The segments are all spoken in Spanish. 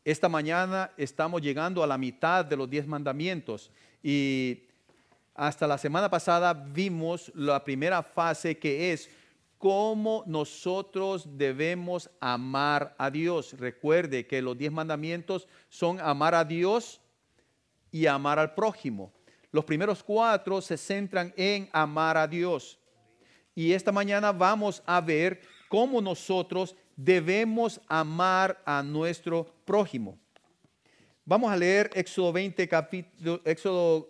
Esta mañana estamos llegando a la mitad de los 10 mandamientos y hasta la semana pasada vimos la primera fase, que es cómo nosotros debemos amar a Dios. Recuerde que los 10 mandamientos son amar a Dios y amar al prójimo. Los primeros 4 se centran en amar a Dios. Y esta mañana vamos a ver cómo nosotros debemos amar a nuestro prójimo. Vamos a leer Éxodo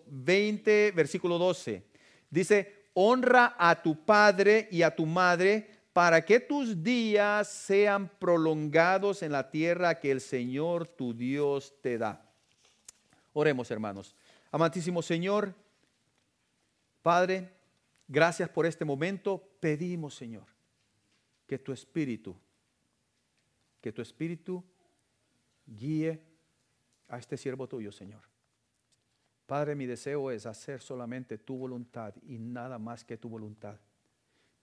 20, versículo 12. Dice: honra a tu padre y a tu madre para que tus días sean prolongados en la tierra que el Señor tu Dios te da. Oremos, hermanos. Amantísimo Señor, Padre, gracias por este momento. Pedimos, Señor, que tu Espíritu guíe a este siervo tuyo, Señor. Padre, mi deseo es hacer solamente tu voluntad y nada más que tu voluntad.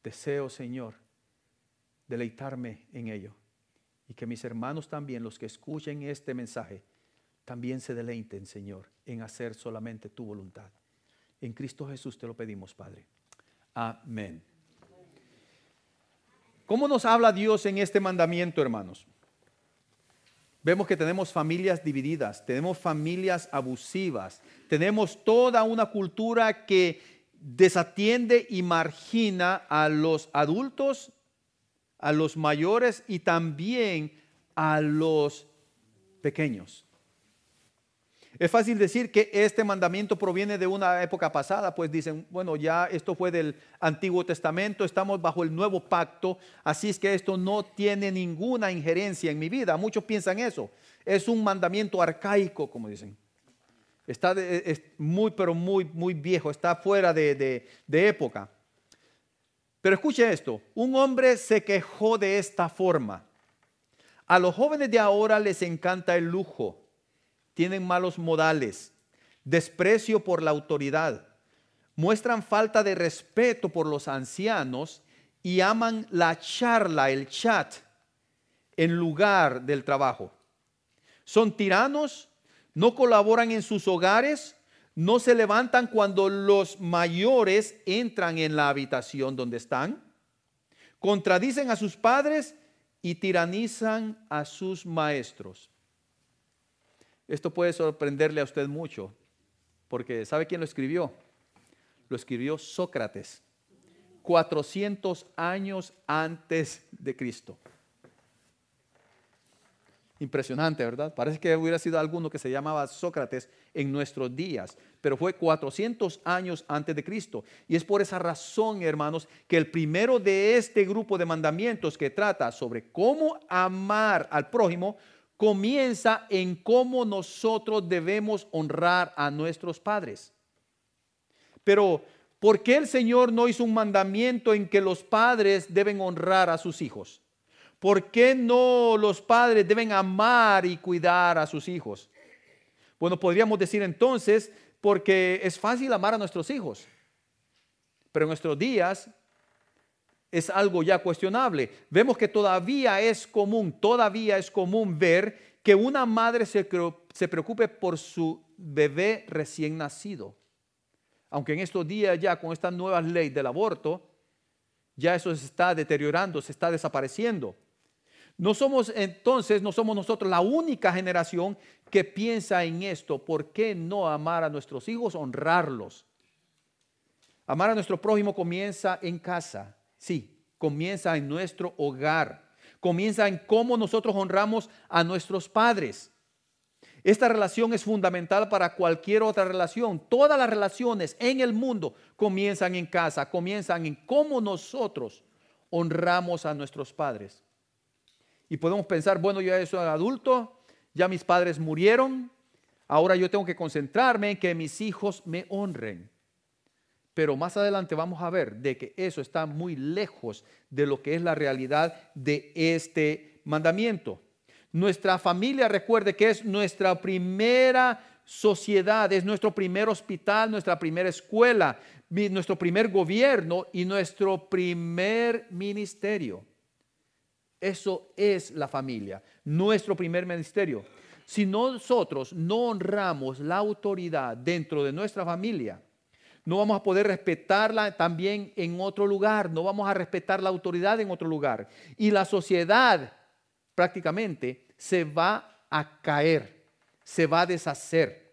Deseo, Señor, deleitarme en ello y que mis hermanos también, los que escuchen este mensaje, también se deleiten, Señor, en hacer solamente tu voluntad. En Cristo Jesús te lo pedimos, Padre. Amén. ¿Cómo nos habla Dios en este mandamiento, hermanos? Vemos que tenemos familias divididas, tenemos familias abusivas, tenemos toda una cultura que desatiende y margina a los adultos, a los mayores y también a los pequeños. Es fácil decir que este mandamiento proviene de una época pasada, pues dicen, bueno, ya esto fue del Antiguo Testamento, estamos bajo el Nuevo Pacto, así es que esto no tiene ninguna injerencia en mi vida. Muchos piensan eso, es un mandamiento arcaico, como dicen. Es muy viejo, está fuera de época. Pero escuche esto, un hombre se quejó de esta forma: a los jóvenes de ahora les encanta el lujo, tienen malos modales, desprecio por la autoridad, muestran falta de respeto por los ancianos y aman la charla, el chat, en lugar del trabajo. Son tiranos, no colaboran en sus hogares, no se levantan cuando los mayores entran en la habitación donde están, contradicen a sus padres y tiranizan a sus maestros. Esto puede sorprenderle a usted mucho, porque ¿sabe quién lo escribió? Lo escribió Sócrates, 400 años antes de Cristo. Impresionante, ¿verdad? Parece que hubiera sido alguno que se llamaba Sócrates en nuestros días, pero fue 400 años antes de Cristo. Y es por esa razón, hermanos, que el primero de este grupo de mandamientos que trata sobre cómo amar al prójimo comienza en cómo nosotros debemos honrar a nuestros padres. Pero, ¿por qué el Señor no hizo un mandamiento en que los padres deben honrar a sus hijos? ¿Por qué no los padres deben amar y cuidar a sus hijos? Bueno, podríamos decir entonces, porque es fácil amar a nuestros hijos, pero en nuestros días es algo ya cuestionable. Vemos que todavía es común ver que una madre se preocupe por su bebé recién nacido. Aunque en estos días ya con esta nueva ley del aborto, ya eso se está deteriorando, se está desapareciendo. No somos nosotros la única generación que piensa en esto. ¿Por qué no amar a nuestros hijos, honrarlos? Amar a nuestro prójimo comienza en casa. Sí, comienza en nuestro hogar. Comienza en cómo nosotros honramos a nuestros padres. Esta relación es fundamental para cualquier otra relación. Todas las relaciones en el mundo comienzan en casa, comienzan en cómo nosotros honramos a nuestros padres. Y podemos pensar, bueno, yo ya soy adulto, ya mis padres murieron, ahora yo tengo que concentrarme en que mis hijos me honren. Pero más adelante vamos a ver de que eso está muy lejos de lo que es la realidad de este mandamiento. Nuestra familia, recuerde que es nuestra primera sociedad, es nuestro primer hospital, nuestra primera escuela, nuestro primer gobierno y nuestro primer ministerio. Eso es la familia, nuestro primer ministerio. si nosotros no honramos la autoridad dentro de nuestra familia, no vamos a poder respetarla también en otro lugar, no vamos a respetar la autoridad en otro lugar. Y la sociedad prácticamente se va a caer, se va a deshacer.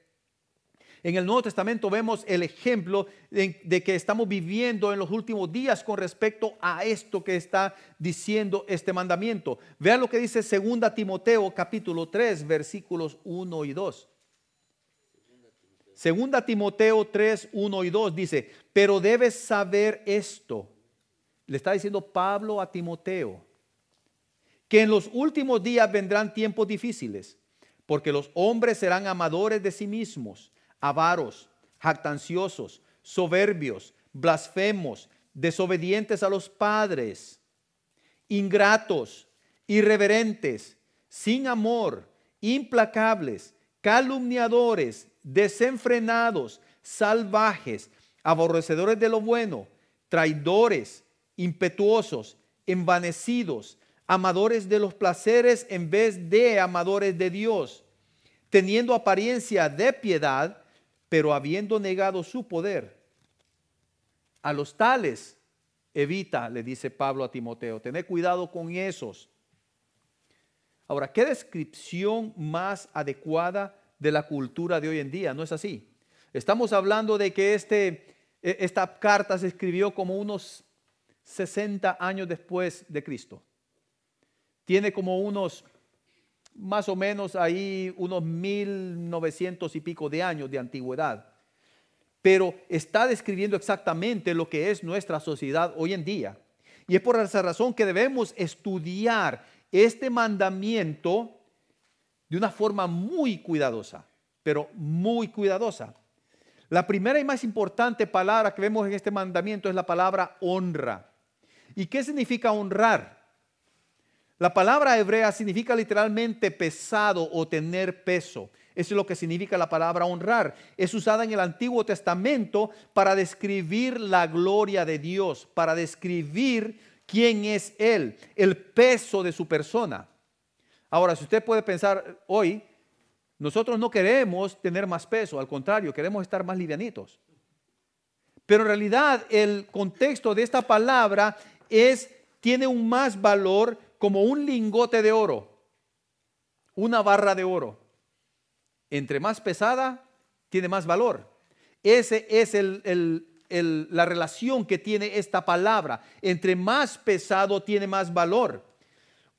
En el Nuevo Testamento vemos el ejemplo de que estamos viviendo en los últimos días con respecto a esto que está diciendo este mandamiento. Vean lo que dice 2 Timoteo capítulo 3 versículos 1 y 2. 2 Timoteo 3, 1 y 2 dice, pero debes saber esto. Le está diciendo Pablo a Timoteo, que en los últimos días vendrán tiempos difíciles, porque los hombres serán amadores de sí mismos, avaros, jactanciosos, soberbios, blasfemos, desobedientes a los padres, ingratos, irreverentes, sin amor, implacables, calumniadores, desenfrenados, salvajes, aborrecedores de lo bueno, traidores, impetuosos, envanecidos, amadores de los placeres en vez de amadores de Dios, teniendo apariencia de piedad, pero habiendo negado su poder. A los tales evita, le dice Pablo a Timoteo, tener cuidado con esos. Ahora, ¿qué descripción más adecuada de la cultura de hoy en día? ¿No es así? Estamos hablando de que esta carta se escribió como unos 60 años después de Cristo. Tiene como unos, más o menos ahí, unos 1900 y pico de años de antigüedad. Pero está describiendo exactamente lo que es nuestra sociedad hoy en día. Y es por esa razón que debemos estudiar este mandamiento de una forma muy cuidadosa, pero muy cuidadosa. La primera y más importante palabra que vemos en este mandamiento es la palabra honra. ¿Y qué significa honrar? La palabra hebrea significa literalmente pesado o tener peso. Eso es lo que significa la palabra honrar. Es usada en el Antiguo Testamento para describir la gloria de Dios, para describir quién es Él, el peso de su persona. Ahora, si usted puede pensar hoy, nosotros no queremos tener más peso, al contrario, queremos estar más livianitos. Pero en realidad el contexto de esta palabra tiene un más valor como un lingote de oro, una barra de oro. Entre más pesada, tiene más valor. Ese es la relación que tiene esta palabra. Entre más pesado, tiene más valor.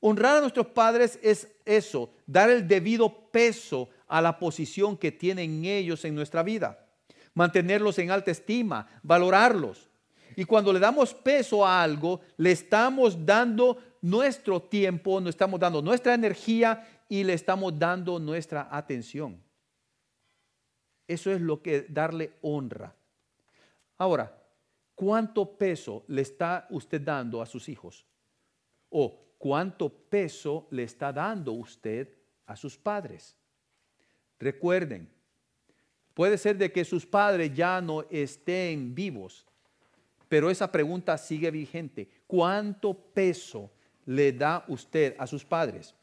Honrar a nuestros padres es eso, dar el debido peso a la posición que tienen ellos en nuestra vida. Mantenerlos en alta estima, valorarlos. Y cuando le damos peso a algo, le estamos dando nuestro tiempo, le estamos dando nuestra energía y le estamos dando nuestra atención. Eso es lo que darle honra. Ahora, ¿cuánto peso le está usted dando a sus hijos? ¿O cuánto peso le está dando usted a sus padres? Recuerden, puede ser de que sus padres ya no estén vivos, pero esa pregunta sigue vigente. ¿Cuánto peso le da usted a sus padres?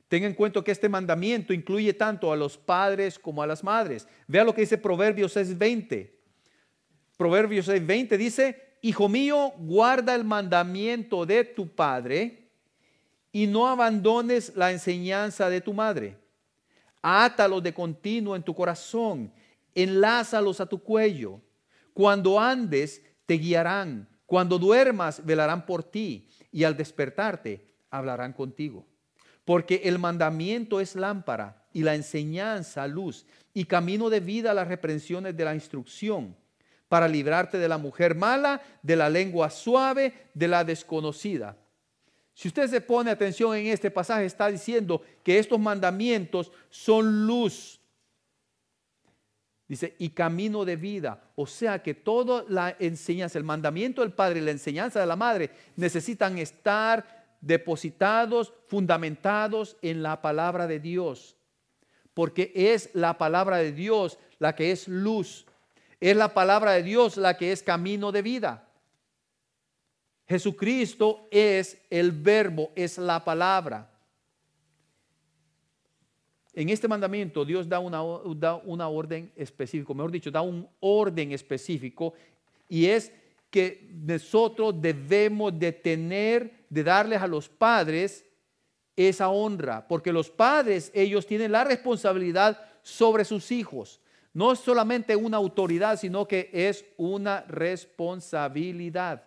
Tenga en cuenta que este mandamiento incluye tanto a los padres como a las madres. Vea lo que dice Proverbios 6:20. Proverbios 6:20 dice, hijo mío, guarda el mandamiento de tu padre y no abandones la enseñanza de tu madre. Átalos de continuo en tu corazón, enlázalos a tu cuello. Cuando andes, te guiarán. Cuando duermas, velarán por ti. Y al despertarte, hablarán contigo. Porque el mandamiento es lámpara y la enseñanza luz y camino de vida a las reprensiones de la instrucción, para librarte de la mujer mala, de la lengua suave, de la desconocida. Si usted se pone atención en este pasaje, está diciendo que estos mandamientos son luz. Dice, y camino de vida. O sea que toda la enseñanza, el mandamiento del padre y la enseñanza de la madre necesitan estar depositados, fundamentados en la palabra de Dios. Porque es la palabra de Dios la que es luz. Es la palabra de Dios la que es camino de vida. Jesucristo es el verbo, es la palabra. En este mandamiento Dios da una orden específica, mejor dicho, da un orden específico, y es que nosotros debemos de darles a los padres esa honra, porque los padres, ellos tienen la responsabilidad sobre sus hijos. No es solamente una autoridad, sino que es una responsabilidad.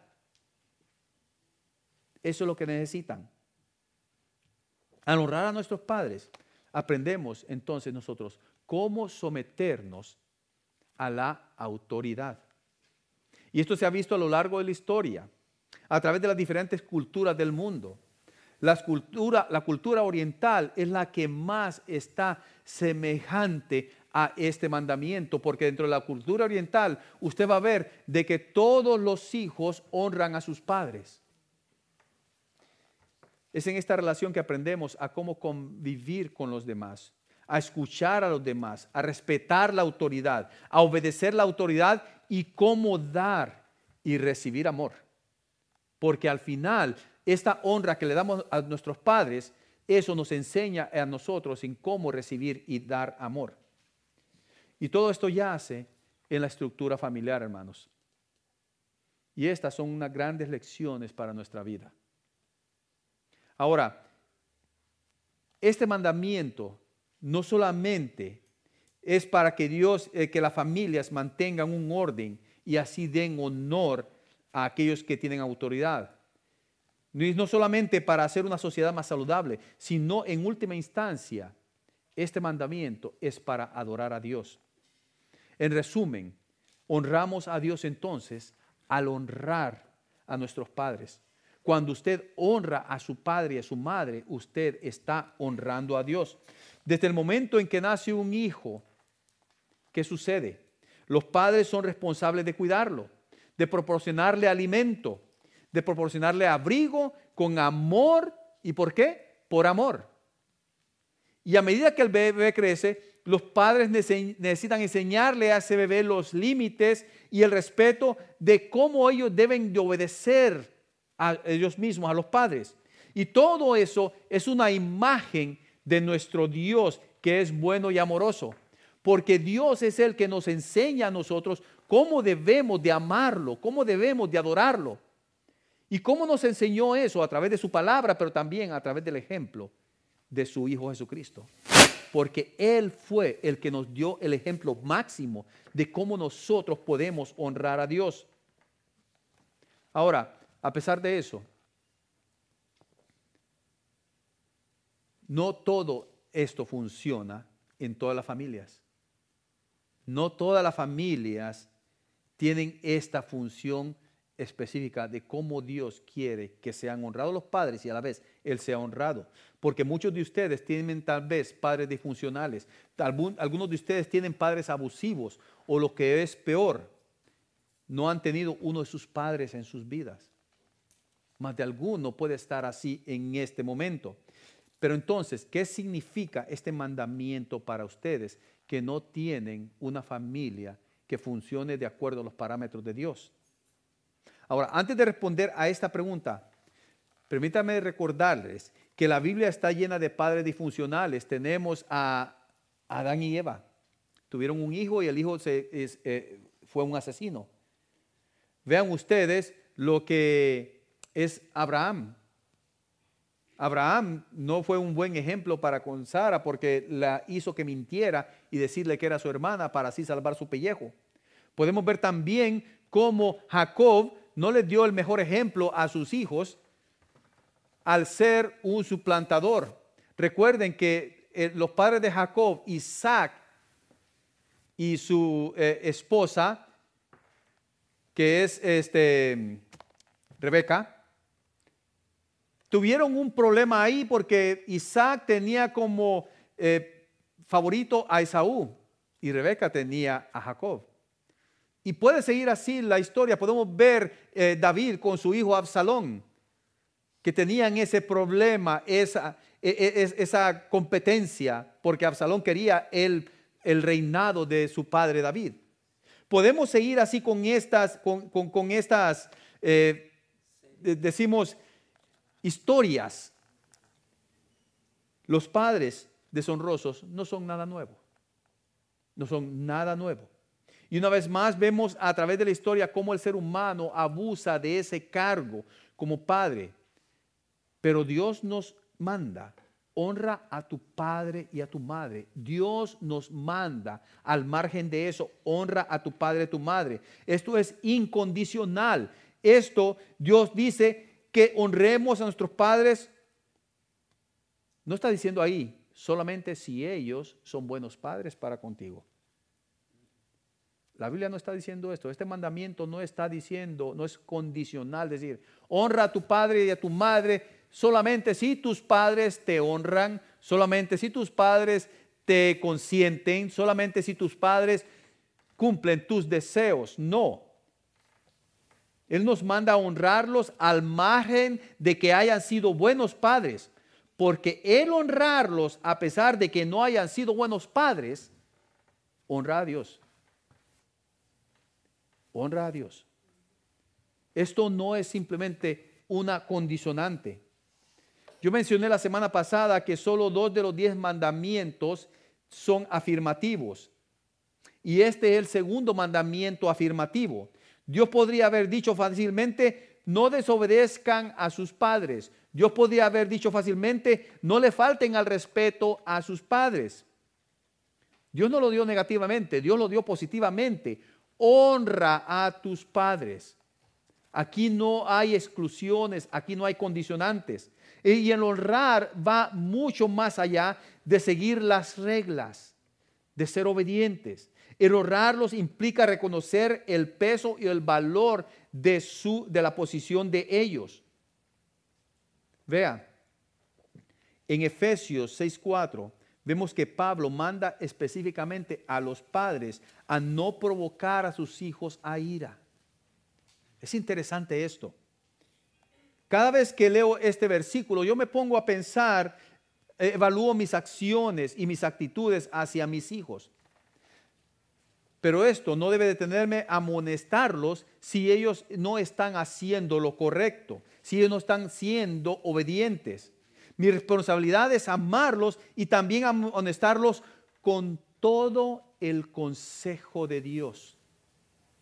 Eso es lo que necesitan. Al honrar a nuestros padres, aprendemos entonces nosotros cómo someternos a la autoridad. Y esto se ha visto a lo largo de la historia, a través de las diferentes culturas del mundo. La cultura oriental es la que más está semejante a este mandamiento, porque dentro de la cultura oriental usted va a ver de que todos los hijos honran a sus padres. Es en esta relación que aprendemos a cómo convivir con los demás, a escuchar a los demás, a respetar la autoridad, a obedecer la autoridad y cómo dar y recibir amor. Porque al final, esta honra que le damos a nuestros padres, eso nos enseña a nosotros en cómo recibir y dar amor. Y todo esto yace en la estructura familiar, hermanos. Y estas son unas grandes lecciones para nuestra vida. Ahora, este mandamiento no solamente es para que que las familias mantengan un orden y así den honor a aquellos que tienen autoridad. No solamente para hacer una sociedad más saludable, sino en última instancia, este mandamiento es para adorar a Dios. En resumen, honramos a Dios entonces al honrar a nuestros padres. Cuando usted honra a su padre y a su madre, usted está honrando a Dios. Desde el momento en que nace un hijo, ¿qué sucede? Los padres son responsables de cuidarlo, de proporcionarle alimento, de proporcionarle abrigo con amor. ¿Y por qué? Por amor. Y a medida que el bebé crece, los padres necesitan enseñarle a ese bebé los límites y el respeto de cómo ellos deben de obedecer a ellos mismos, a los padres. Y todo eso es una imagen de nuestro Dios, que es bueno y amoroso. Porque Dios es el que nos enseña a nosotros cómo debemos de amarlo, cómo debemos de adorarlo. Y cómo nos enseñó eso a través de su palabra, pero también a través del ejemplo de su Hijo Jesucristo. Porque Él fue el que nos dio el ejemplo máximo de cómo nosotros podemos honrar a Dios. Ahora, a pesar de eso, no todo esto funciona en todas las familias. No todas las familias tienen esta función específica de cómo Dios quiere que sean honrados los padres y a la vez Él sea honrado. Porque muchos de ustedes tienen tal vez padres disfuncionales, algunos de ustedes tienen padres abusivos o lo que es peor, no han tenido uno de sus padres en sus vidas. Más de alguno puede estar así en este momento. Pero entonces, ¿qué significa este mandamiento para ustedes que no tienen una familia que funcione de acuerdo a los parámetros de Dios? Ahora, antes de responder a esta pregunta, permítanme recordarles que la Biblia está llena de padres disfuncionales. Tenemos a Adán y Eva. Tuvieron un hijo y el hijo fue un asesino. Vean ustedes lo que es Abraham. Abraham no fue un buen ejemplo para con Sara porque la hizo que mintiera y decirle que era su hermana para así salvar su pellejo. Podemos ver también cómo Jacob no les dio el mejor ejemplo a sus hijos al ser un suplantador. Recuerden que los padres de Jacob, Isaac y su esposa, que es Rebeca, tuvieron un problema ahí porque Isaac tenía como favorito a Esaú y Rebeca tenía a Jacob. Y puede seguir así la historia. Podemos ver David con su hijo Absalón, que tenían ese problema, esa competencia, porque Absalón quería el reinado de su padre David. Podemos seguir así con estas, decimos, historias. Los padres deshonrosos no son nada nuevo. No son nada nuevo. Y una vez más vemos a través de la historia cómo el ser humano abusa de ese cargo como padre. Pero Dios nos manda, honra a tu padre y a tu madre. Dios nos manda al margen de eso, honra a tu padre y a tu madre. Esto es incondicional. Esto Dios dice que honremos a nuestros padres. No está diciendo ahí solamente si ellos son buenos padres para contigo. La Biblia no está diciendo esto. Este mandamiento no está diciendo, no es condicional, decir, honra a tu padre y a tu madre solamente si tus padres te honran, solamente si tus padres te consienten, solamente si tus padres cumplen tus deseos. No. Él nos manda a honrarlos al margen de que hayan sido buenos padres, porque el honrarlos a pesar de que no hayan sido buenos padres, honra a Dios. Honra a Dios. Esto no es simplemente una condicionante. Yo mencioné la semana pasada que solo 2 de los 10 mandamientos son afirmativos. Y este es el segundo mandamiento afirmativo. Dios podría haber dicho fácilmente, no desobedezcan a sus padres. Dios podría haber dicho fácilmente, no le falten al respeto a sus padres. Dios no lo dio negativamente, Dios lo dio positivamente. Honra a tus padres. Aquí no hay exclusiones, aquí no hay condicionantes. Y el honrar va mucho más allá de seguir las reglas, de ser obedientes. El honrarlos implica reconocer el peso y el valor de la posición de ellos. Vea, en Efesios 6:4 vemos que Pablo manda específicamente a los padres a no provocar a sus hijos a ira. Es interesante esto. Cada vez que leo este versículo, yo me pongo a pensar, evalúo mis acciones y mis actitudes hacia mis hijos. Pero esto no debe detenerme a amonestarlos si ellos no están haciendo lo correcto, si ellos no están siendo obedientes. Mi responsabilidad es amarlos y también amonestarlos con todo el consejo de Dios.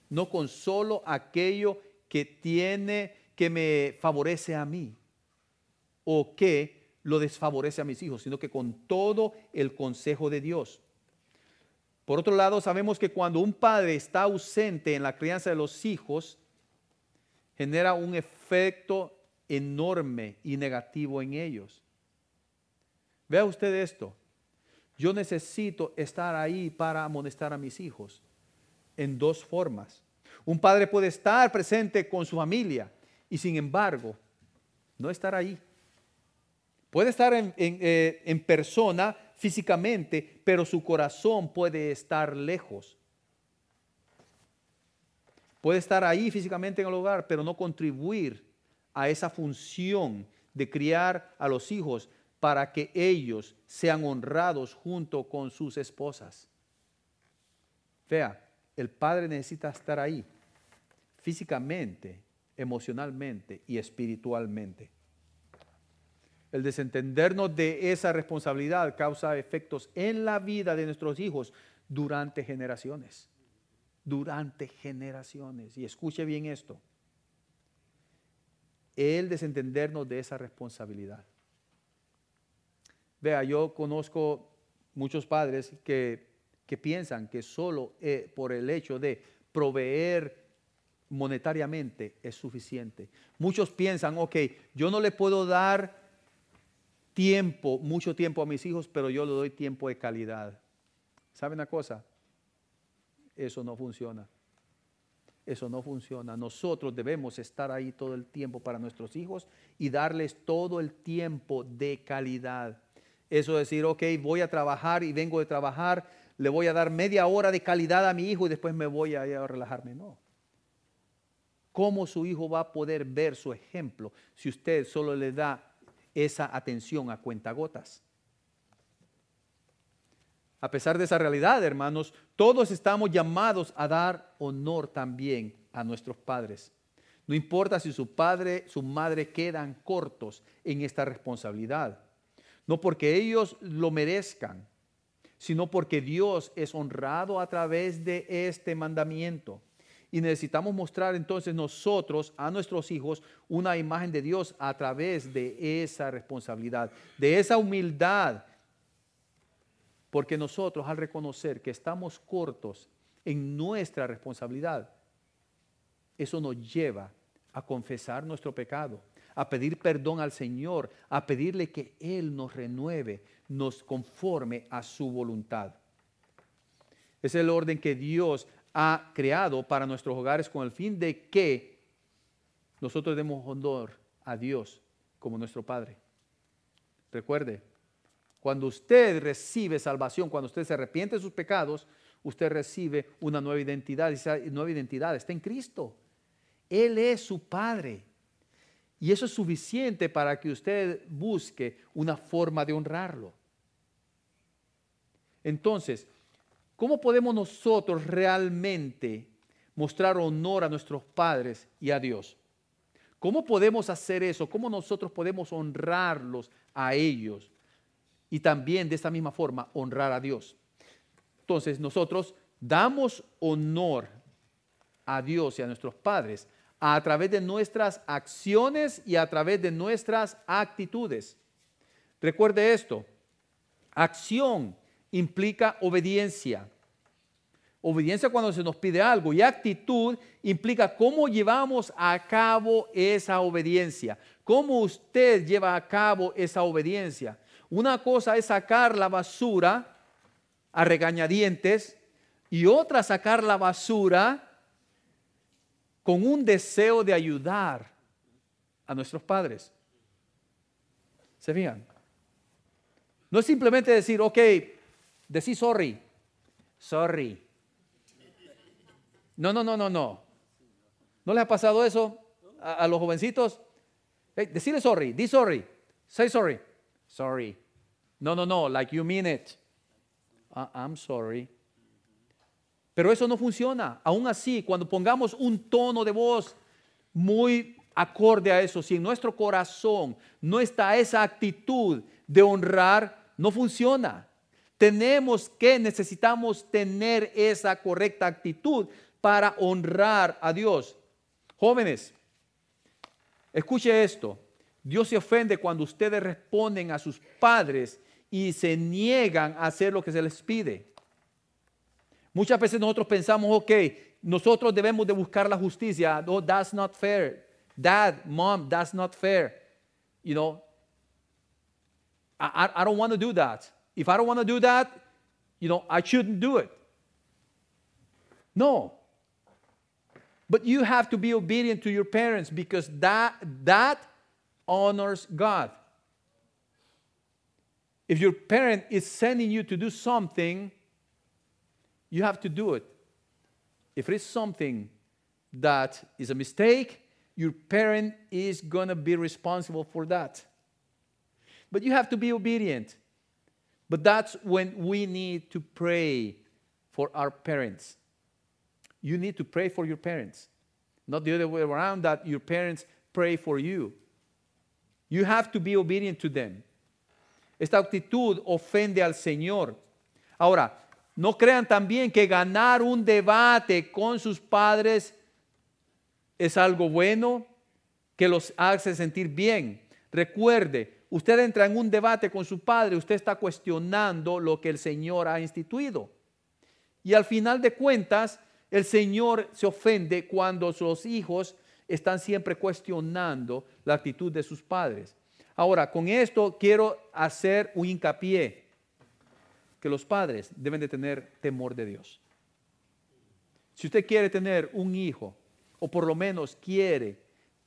No con solo aquello que me favorece a mí o que lo desfavorece a mis hijos, sino que con todo el consejo de Dios. Por otro lado, sabemos que cuando un padre está ausente en la crianza de los hijos, genera un efecto enorme y negativo en ellos. Vea usted esto. Yo necesito estar ahí para amonestar a mis hijos en 2 formas. Un padre puede estar presente con su familia y sin embargo no estar ahí. Puede estar en persona físicamente, pero su corazón puede estar lejos. Puede estar ahí físicamente en el hogar, pero no contribuir a esa función de criar a los hijos para que ellos sean honrados junto con sus esposas. Vea, el padre necesita estar ahí físicamente, emocionalmente y espiritualmente. El desentendernos de esa responsabilidad causa efectos en la vida de nuestros hijos durante generaciones. Durante generaciones. Y escuche bien esto. El desentendernos de esa responsabilidad. Vea, yo conozco muchos padres que piensan que solo por el hecho de proveer monetariamente es suficiente. Muchos piensan, ok, yo no le puedo dar mucho tiempo a mis hijos, pero yo le doy tiempo de calidad. ¿Sabe una cosa? Eso no funciona. Eso no funciona. Nosotros debemos estar ahí todo el tiempo para nuestros hijos y darles todo el tiempo de calidad. Eso es decir, ok, voy a trabajar y vengo de trabajar, le voy a dar media hora de calidad a mi hijo y después me voy a relajarme. No. ¿Cómo su hijo va a poder ver su ejemplo si usted solo le da esa atención a cuentagotas? A pesar de esa realidad, hermanos, todos estamos llamados a dar honor también a nuestros padres. No importa si su padre, su madre quedan cortos en esta responsabilidad. no porque ellos lo merezcan, sino porque Dios es honrado a través de este mandamiento. Y necesitamos mostrar entonces nosotros a nuestros hijos una imagen de Dios a través de esa responsabilidad, de esa humildad. Porque nosotros al reconocer que estamos cortos en nuestra responsabilidad, eso nos lleva a confesar nuestro pecado, a pedir perdón al Señor, a pedirle que Él nos renueve, nos conforme a su voluntad. Es el orden que Dios ha creado para nuestros hogares con el fin de que nosotros demos honor a Dios como nuestro Padre. Recuerde, cuando usted recibe salvación, cuando usted se arrepiente de sus pecados, usted recibe una nueva identidad. Esa nueva identidad está en Cristo. Él es su Padre. Y eso es suficiente para que usted busque una forma de honrarlo. Entonces, ¿cómo podemos nosotros realmente mostrar honor a nuestros padres y a Dios? ¿Cómo podemos hacer eso? ¿Cómo nosotros podemos honrarlos a ellos? Y también de esta misma forma honrar a Dios. Entonces nosotros damos honor a Dios y a nuestros padres a través de nuestras acciones y a través de nuestras actitudes. Recuerde esto, acción implica obediencia. Obediencia cuando se nos pide algo y actitud implica cómo llevamos a cabo esa obediencia. ¿Cómo usted lleva a cabo esa obediencia? Una cosa es sacar la basura a regañadientes y otra sacar la basura con un deseo de ayudar a nuestros padres. ¿Se fijan? No es simplemente decir, ok, decir sorry. Sorry. No. ¿No les ha pasado eso a los jovencitos? Hey, decirle sorry, di sorry, say sorry. Sorry. No, like you mean it. I'm sorry. Pero eso no funciona. Aún así, cuando pongamos un tono de voz muy acorde a eso, si en nuestro corazón no está esa actitud de honrar, no funciona. Necesitamos tener esa correcta actitud para honrar a Dios. Jóvenes, escuche esto. Dios se ofende cuando ustedes responden a sus padres y se niegan a hacer lo que se les pide. Muchas veces nosotros pensamos, ok, nosotros debemos de buscar la justicia. No, that's not fair. Dad, mom, that's not fair. You know, I don't want to do that. If I don't want to do that, you know, I shouldn't do it. No. But you have to be obedient to your parents because that honors God. If your parent is sending you to do something, you have to do it. If it is something that is a mistake, your parent is going to be responsible for that. But you have to be obedient. But that's when we need to pray for our parents. You need to pray for your parents. Not the other way around, that your parents pray for you. You have to be obedient to them. Esta actitud ofende al Señor. Ahora, no crean también que ganar un debate con sus padres es algo bueno, que los hace sentir bien. Recuerde, usted entra en un debate con su padre, usted está cuestionando lo que el Señor ha instituido. Y al final de cuentas, el Señor se ofende cuando sus hijos están siempre cuestionando la actitud de sus padres. Ahora, con esto quiero hacer un hincapié que los padres deben de tener temor de Dios. Si usted quiere tener un hijo, o por lo menos quiere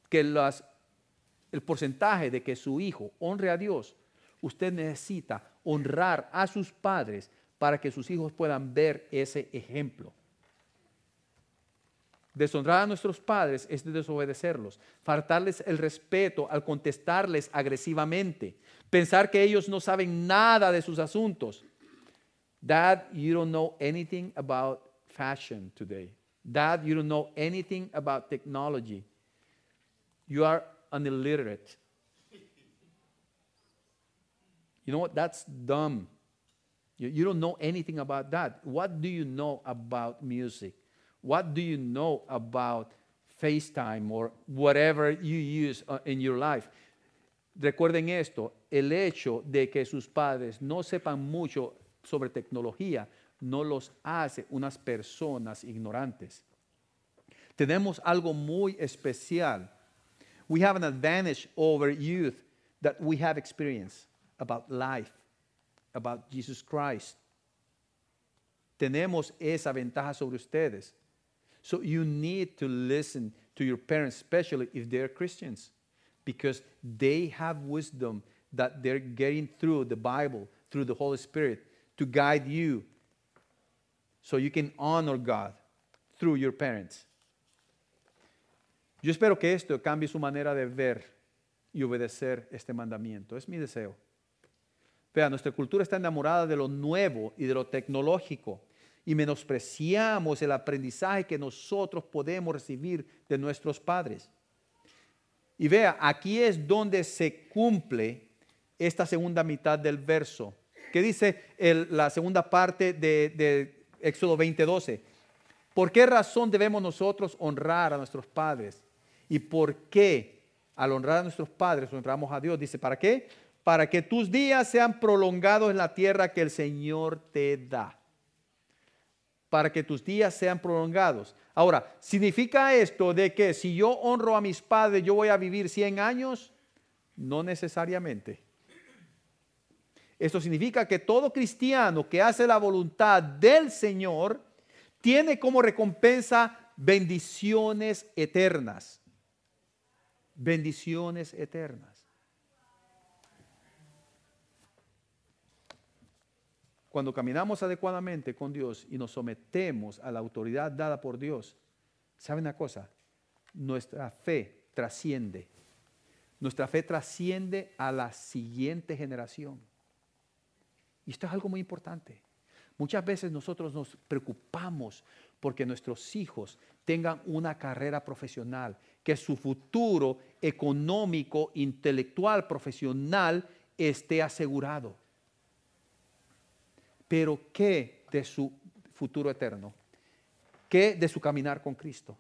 que el porcentaje de que su hijo honre a Dios, usted necesita honrar a sus padres para que sus hijos puedan ver ese ejemplo. Deshonrar a nuestros padres es desobedecerlos, faltarles el respeto al contestarles agresivamente, pensar que ellos no saben nada de sus asuntos. Dad, you don't know anything about fashion today. Dad, you don't know anything about technology. You are an illiterate. You know what? That's dumb. You don't know anything about that. What do you know about music? What do you know about FaceTime or whatever you use in your life? Recuerden esto, el hecho de que sus padres no sepan mucho sobre tecnología no los hace unas personas ignorantes. Tenemos algo muy especial. We have an advantage over youth that we have experience about life, about Jesus Christ. Tenemos esa ventaja sobre ustedes. So you need to listen to your parents, especially if they're Christians, because they have wisdom that they're getting through the Bible, through the Holy Spirit, to guide you so you can honor God through your parents. Yo espero que esto cambie su manera de ver y obedecer este mandamiento. Es mi deseo. Vean, nuestra cultura está enamorada de lo nuevo y de lo tecnológico y menospreciamos el aprendizaje que nosotros podemos recibir de nuestros padres. Y vea, aquí es donde se cumple esta segunda mitad del verso. ¿Qué dice la segunda parte de Éxodo 20:12? ¿Por qué razón debemos nosotros honrar a nuestros padres? ¿Y por qué al honrar a nuestros padres honramos a Dios? Dice, ¿para qué? Para que tus días sean prolongados en la tierra que el Señor te da. Para que tus días sean prolongados. Ahora, ¿significa esto de que si yo honro a mis padres yo voy a vivir 100 años? No necesariamente. Esto significa que todo cristiano que hace la voluntad del Señor tiene como recompensa bendiciones eternas. Bendiciones eternas. Cuando caminamos adecuadamente con Dios y nos sometemos a la autoridad dada por Dios, ¿sabe una cosa? Nuestra fe trasciende. Nuestra fe trasciende a la siguiente generación. Y esto es algo muy importante. Muchas veces nosotros nos preocupamos porque nuestros hijos tengan una carrera profesional, que su futuro económico, intelectual, profesional esté asegurado. Pero ¿qué de su futuro eterno? ¿Qué de su caminar con Cristo?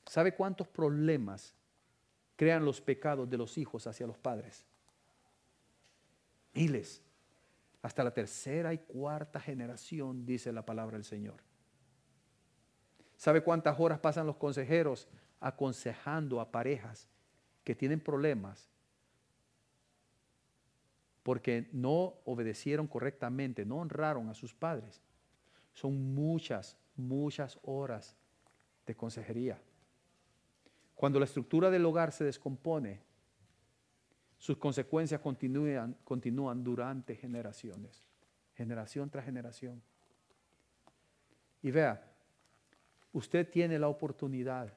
¿Sabe cuántos problemas crean los pecados de los hijos hacia los padres? Miles. Hasta la tercera y cuarta generación, dice la palabra del Señor. ¿Sabe cuántas horas pasan los consejeros aconsejando a parejas que tienen problemas porque no obedecieron correctamente, no honraron a sus padres? Son muchas, muchas horas de consejería. Cuando la estructura del hogar se descompone, sus consecuencias continúan durante generaciones, generación tras generación. Y vea, usted tiene la oportunidad,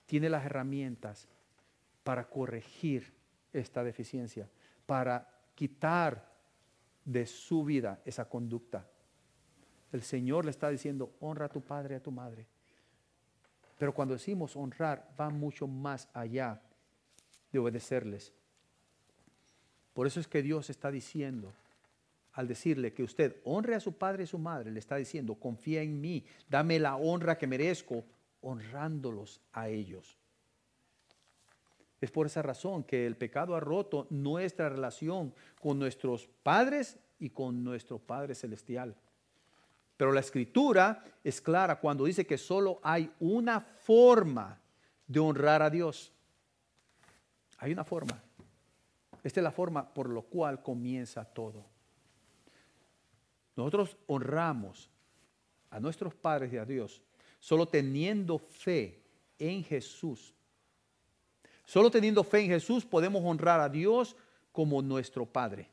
tiene las herramientas para corregir esta deficiencia, para quitar de su vida esa conducta. El Señor le está diciendo, honra a tu padre y a tu madre. Pero cuando decimos honrar, va mucho más allá de obedecerles. Por eso es que Dios está diciendo, al decirle que usted honre a su padre y a su madre, le está diciendo, confía en mí, dame la honra que merezco, honrándolos a ellos. Es por esa razón que el pecado ha roto nuestra relación con nuestros padres y con nuestro Padre Celestial. Pero la Escritura es clara cuando dice que solo hay una forma de honrar a Dios. Hay una forma. Esta es la forma por la cual comienza todo. Nosotros honramos a nuestros padres y a Dios solo teniendo fe en Jesús. Solo teniendo fe en Jesús podemos honrar a Dios como nuestro Padre.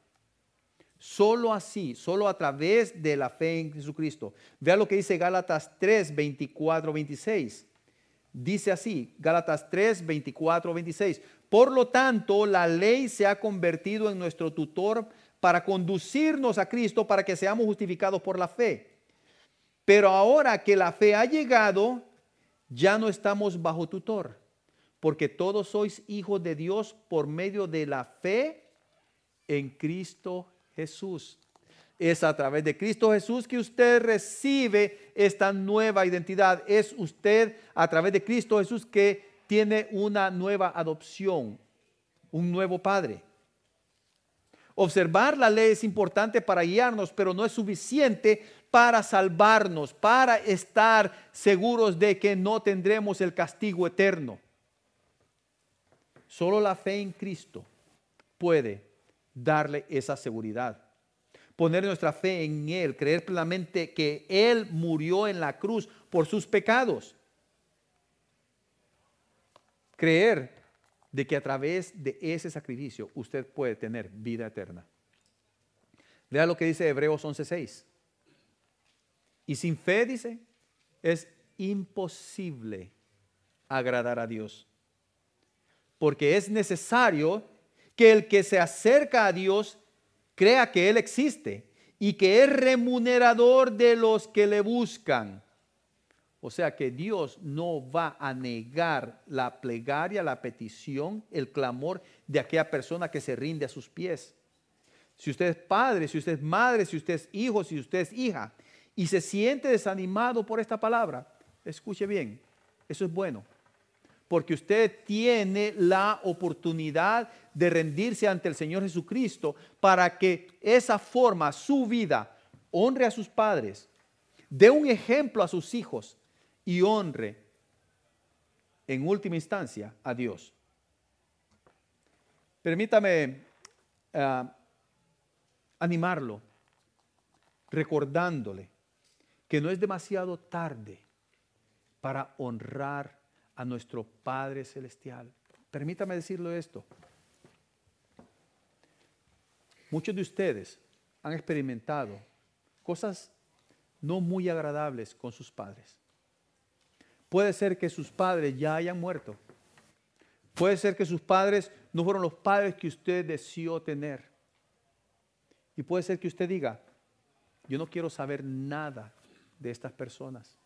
Solo así, solo a través de la fe en Jesucristo. Vea lo que dice Gálatas 3, 24, 26. Dice así, Gálatas 3, 24, 26. Por lo tanto, la ley se ha convertido en nuestro tutor para conducirnos a Cristo para que seamos justificados por la fe. Pero ahora que la fe ha llegado, ya no estamos bajo tutor. porque todos sois hijos de Dios por medio de la fe en Cristo Jesús. Es a través de Cristo Jesús que usted recibe esta nueva identidad. Es usted a través de Cristo Jesús que tiene una nueva adopción, un nuevo padre. Observar la ley es importante para guiarnos, pero no es suficiente para salvarnos, para estar seguros de que no tendremos el castigo eterno. Solo la fe en Cristo puede darle esa seguridad. Poner nuestra fe en Él, creer plenamente que Él murió en la cruz por sus pecados. Creer de que a través de ese sacrificio usted puede tener vida eterna. Lea lo que dice Hebreos 11:6. Y sin fe, dice, es imposible agradar a Dios. Porque es necesario que el que se acerca a Dios crea que Él existe y que es remunerador de los que le buscan. O sea que Dios no va a negar la plegaria, la petición, el clamor de aquella persona que se rinde a sus pies. Si usted es padre, si usted es madre, si usted es hijo, si usted es hija y se siente desanimado por esta palabra, escuche bien, eso es bueno. Porque usted tiene la oportunidad de rendirse ante el Señor Jesucristo para que esa forma, su vida, honre a sus padres, dé un ejemplo a sus hijos y honre en última instancia a Dios. Permítame animarlo, recordándole que no es demasiado tarde para honrar a nuestro Padre Celestial. Permítame decirle esto. Muchos de ustedes han experimentado cosas no muy agradables con sus padres. Puede ser que sus padres ya hayan muerto. Puede ser que sus padres no fueron los padres que usted deseó tener. Y puede ser que usted diga, yo no quiero saber nada de estas personas.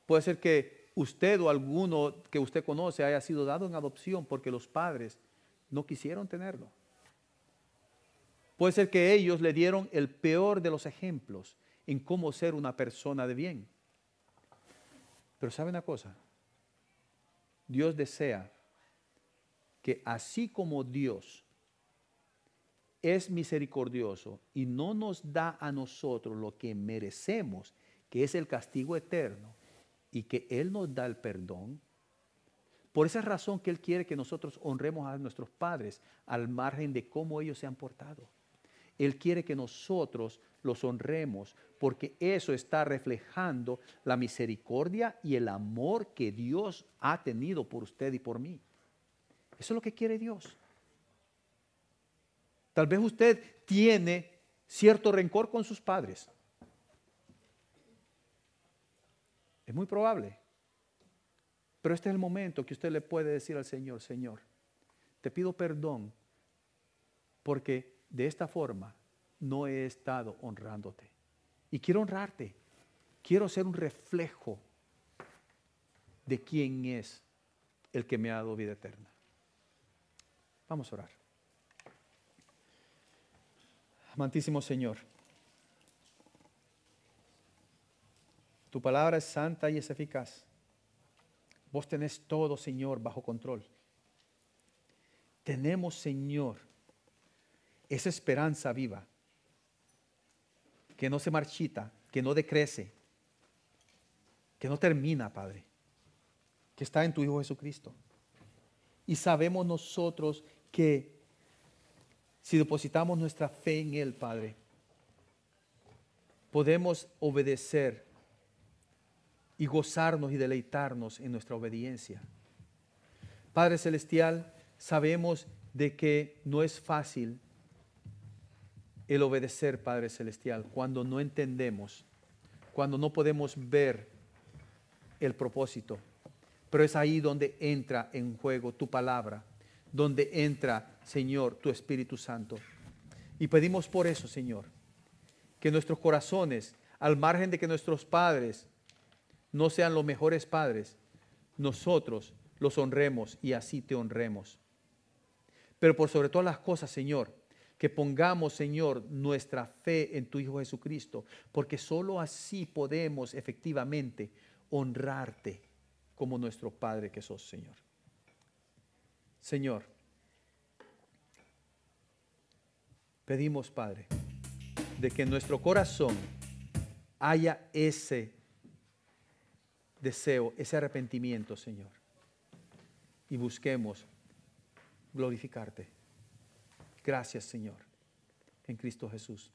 Puede ser que usted o alguno que usted conoce haya sido dado en adopción porque los padres no quisieron tenerlo. Puede ser que ellos le dieron el peor de los ejemplos en cómo ser una persona de bien. Pero ¿sabe una cosa? Dios desea que así como Dios es misericordioso y no nos da a nosotros lo que merecemos, que es el castigo eterno, y que Él nos da el perdón, por esa razón que Él quiere que nosotros honremos a nuestros padres al margen de cómo ellos se han portado. Él quiere que nosotros los honremos porque eso está reflejando la misericordia y el amor que Dios ha tenido por usted y por mí. Eso es lo que quiere Dios. Tal vez usted tiene cierto rencor con sus padres. Es muy probable. Pero este es el momento que usted le puede decir al Señor, Señor, te pido perdón porque de esta forma no he estado honrándote. Y quiero honrarte. Quiero ser un reflejo de quién es el que me ha dado vida eterna. Vamos a orar. Amantísimo Señor, tu palabra es santa y es eficaz. Vos tenés todo, Señor, bajo control. Tenemos, Señor, esa esperanza viva que no se marchita, que no decrece, que no termina, Padre, que está en tu Hijo Jesucristo. Y sabemos nosotros que si depositamos nuestra fe en Él, Padre, podemos obedecer y gozarnos y deleitarnos en nuestra obediencia. Padre Celestial, sabemos de que no es fácil el obedecer, Padre Celestial, cuando no entendemos, cuando no podemos ver el propósito. Pero es ahí donde entra en juego tu palabra, donde entra, Señor, tu Espíritu Santo. Y pedimos por eso, Señor, que nuestros corazones, al margen de que nuestros padres no sean los mejores padres, nosotros los honremos y así te honremos. Pero por sobre todas las cosas, Señor, que pongamos, Señor, nuestra fe en tu Hijo Jesucristo, porque solo así podemos efectivamente honrarte como nuestro Padre que sos, Señor. Señor, pedimos, Padre, de que en nuestro corazón haya ese deseo, ese arrepentimiento, Señor, y busquemos glorificarte. Gracias, Señor, en Cristo Jesús.